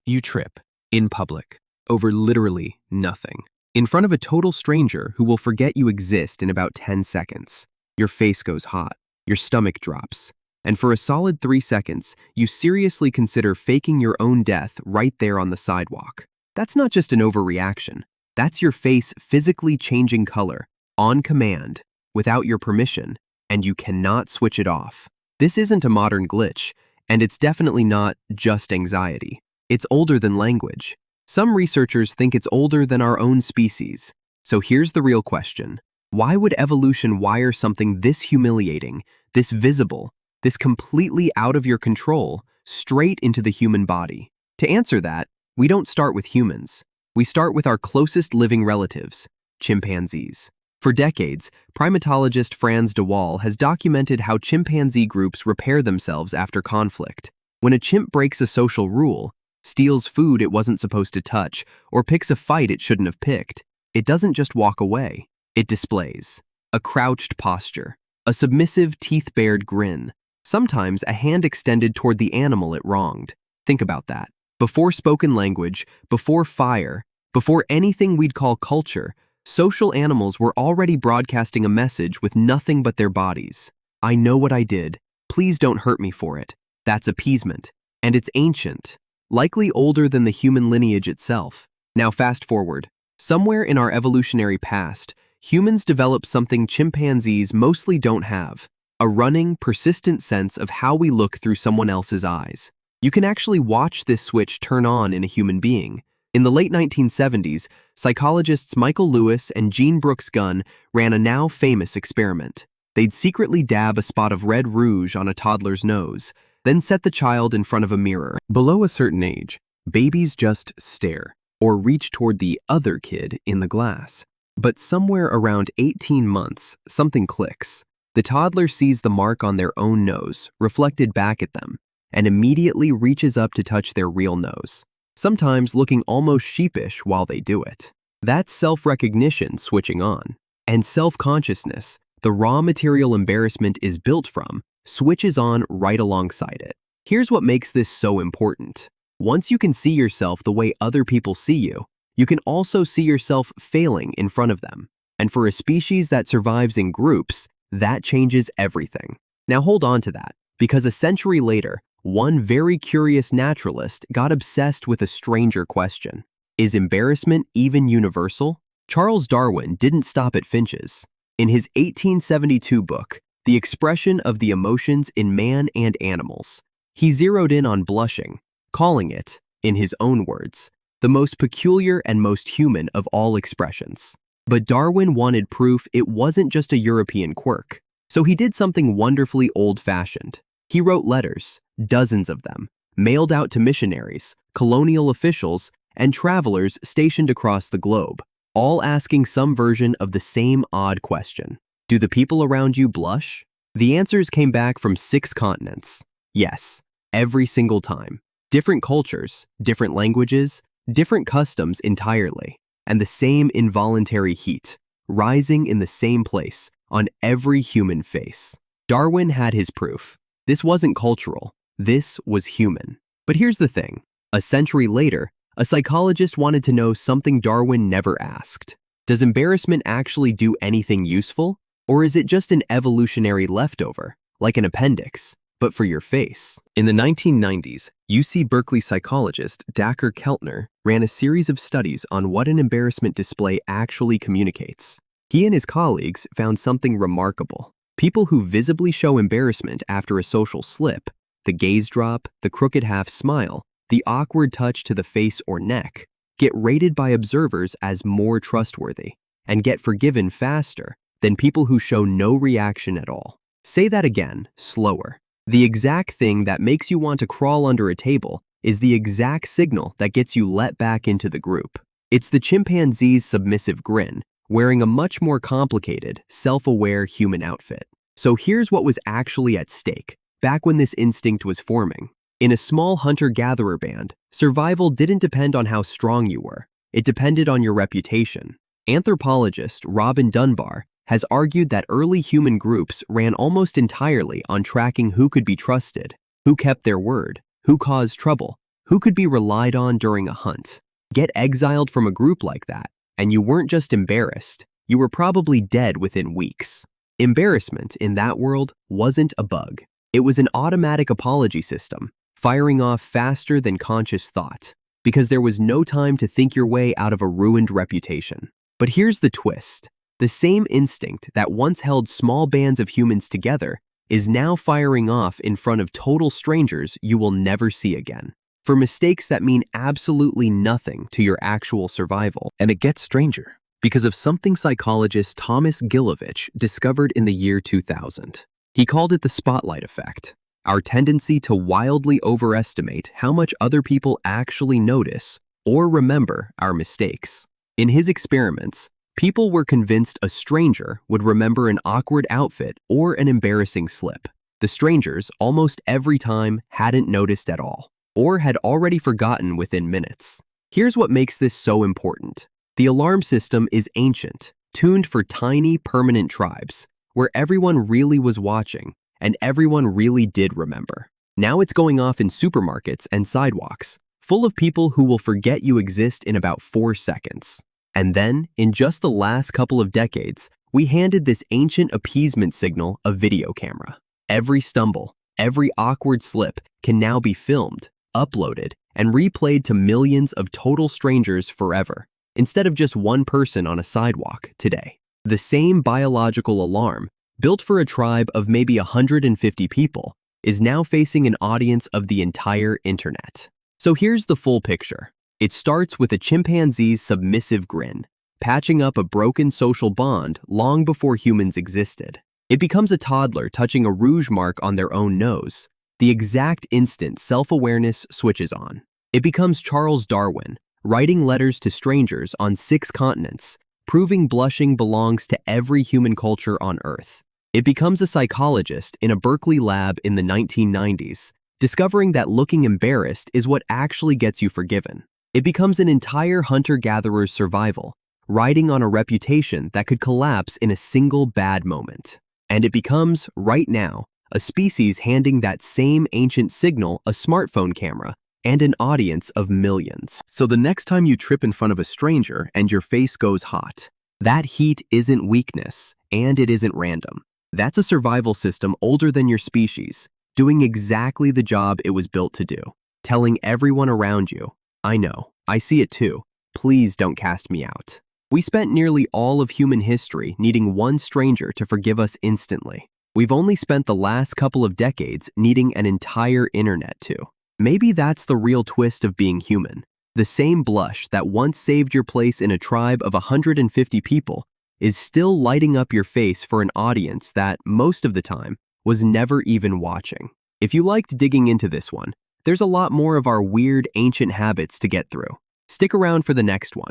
You trip, in public, over literally nothing, in front of a total stranger who will forget you exist in about 10 seconds. Your face goes hot, your stomach drops, and for a solid 3 seconds, you seriously consider faking your own death right there on the sidewalk. That's not just an overreaction. That's your face physically changing color, on command, without your permission, and you cannot switch it off. This isn't a modern glitch, and it's definitely not just anxiety. It's older than language. Some researchers think it's older than our own species. So here's the real question. Why would evolution wire something this humiliating, this visible, this completely out of your control, straight into the human body? To answer that, we don't start with humans. We start with our closest living relatives, chimpanzees. For decades, primatologist Frans de Waal has documented how chimpanzee groups repair themselves after conflict. When a chimp breaks a social rule, steals food it wasn't supposed to touch, or picks a fight it shouldn't have picked, it doesn't just walk away. It displays a crouched posture, a submissive teeth-bared grin, sometimes a hand extended toward the animal it wronged. Think about that. Before spoken language, before fire, before anything we'd call culture, social animals were already broadcasting a message with nothing but their bodies. I know what I did. Please don't hurt me for it. That's appeasement. And it's ancient, likely older than the human lineage itself. Now fast forward. Somewhere in our evolutionary past, humans developed something chimpanzees mostly don't have, a running, persistent sense of how we look through someone else's eyes. You can actually watch this switch turn on in a human being. In the late 1970s, psychologists Michael Lewis and Jean Brooks Gunn ran a now famous experiment. They'd secretly dab a spot of red rouge on a toddler's nose, then set the child in front of a mirror. Below a certain age, babies just stare or reach toward the other kid in the glass. But somewhere around 18 months, something clicks. The toddler sees the mark on their own nose reflected back at them and immediately reaches up to touch their real nose, sometimes looking almost sheepish while they do it. That's self-recognition switching on. And self-consciousness, the raw material embarrassment is built from, switches on right alongside it. Here's what makes this so important. Once you can see yourself the way other people see you, you can also see yourself failing in front of them. And for a species that survives in groups, that changes everything. Now hold on to that, because a century later, one very curious naturalist got obsessed with a stranger question. Is embarrassment even universal? Charles Darwin didn't stop at finches. In his 1872 book, The Expression of the Emotions in Man and Animals, he zeroed in on blushing, calling it, in his own words, the most peculiar and most human of all expressions. But Darwin wanted proof it wasn't just a European quirk, so he did something wonderfully old-fashioned. He wrote letters, dozens of them, mailed out to missionaries, colonial officials, and travelers stationed across the globe, all asking some version of the same odd question. Do the people around you blush? The answers came back from 6 continents. Yes, every single time. Different cultures, different languages, different customs entirely, and the same involuntary heat, rising in the same place on every human face. Darwin had his proof. This wasn't cultural. This was human. But here's the thing. A century later, a psychologist wanted to know something Darwin never asked. Does embarrassment actually do anything useful? Or is it just an evolutionary leftover, like an appendix, but for your face? In the 1990s, UC Berkeley psychologist Dacher Keltner ran a series of studies on what an embarrassment display actually communicates. He and his colleagues found something remarkable. People who visibly show embarrassment after a social slip, the gaze drop, the crooked half smile, the awkward touch to the face or neck, get rated by observers as more trustworthy and get forgiven faster than people who show no reaction at all. Say that again, slower. The exact thing that makes you want to crawl under a table is the exact signal that gets you let back into the group. It's the chimpanzee's submissive grin, wearing a much more complicated, self-aware human outfit. So here's what was actually at stake, back when this instinct was forming. In a small hunter-gatherer band, survival didn't depend on how strong you were. It depended on your reputation. Anthropologist Robin Dunbar has argued that early human groups ran almost entirely on tracking who could be trusted, who kept their word, who caused trouble, Who could be relied on during a hunt? Get exiled from a group like that, and you weren't just embarrassed, you were probably dead within weeks. Embarrassment in that world wasn't a bug. It was an automatic apology system, firing off faster than conscious thought, because there was no time to think your way out of a ruined reputation. But here's the twist. The same instinct that once held small bands of humans together is now firing off in front of total strangers you will never see again, for mistakes that mean absolutely nothing to your actual survival. And it gets stranger because of something psychologist Thomas Gilovich discovered in the year 2000. He called it the spotlight effect, our tendency to wildly overestimate how much other people actually notice or remember our mistakes. In his experiments, people were convinced a stranger would remember an awkward outfit or an embarrassing slip. The strangers, almost every time, hadn't noticed at all, or had already forgotten within minutes. Here's what makes this so important. The alarm system is ancient, tuned for tiny, permanent tribes, where everyone really was watching and everyone really did remember. Now it's going off in supermarkets and sidewalks, full of people who will forget you exist in about 4 seconds. And then, in just the last couple of decades, we handed this ancient appeasement signal a video camera. Every stumble, every awkward slip can now be filmed, uploaded, and replayed to millions of total strangers forever, instead of just one person on a sidewalk today. The same biological alarm, built for a tribe of maybe 150 people, is now facing an audience of the entire internet. So here's the full picture. It starts with a chimpanzee's submissive grin, patching up a broken social bond long before humans existed. It becomes a toddler touching a rouge mark on their own nose, the exact instant self-awareness switches on. It becomes Charles Darwin, writing letters to strangers on 6 continents, proving blushing belongs to every human culture on Earth. It becomes a psychologist in a Berkeley lab in the 1990s, discovering that looking embarrassed is what actually gets you forgiven. It becomes an entire hunter-gatherer's survival, riding on a reputation that could collapse in a single bad moment. And it becomes, right now, a species handing that same ancient signal a smartphone camera and an audience of millions. So the next time you trip in front of a stranger and your face goes hot, That heat isn't weakness, and it isn't random. That's a survival system older than your species, doing exactly the job it was built to do, telling everyone around you, I know, I see it too, please don't cast me out. We spent nearly all of human history needing one stranger to forgive us instantly. We've only spent the last couple of decades needing an entire internet to. Maybe that's the real twist of being human. The same blush that once saved your place in a tribe of 150 people is still lighting up your face for an audience that, most of the time, was never even watching. If you liked digging into this one, there's a lot more of our weird ancient habits to get through. Stick around for the next one.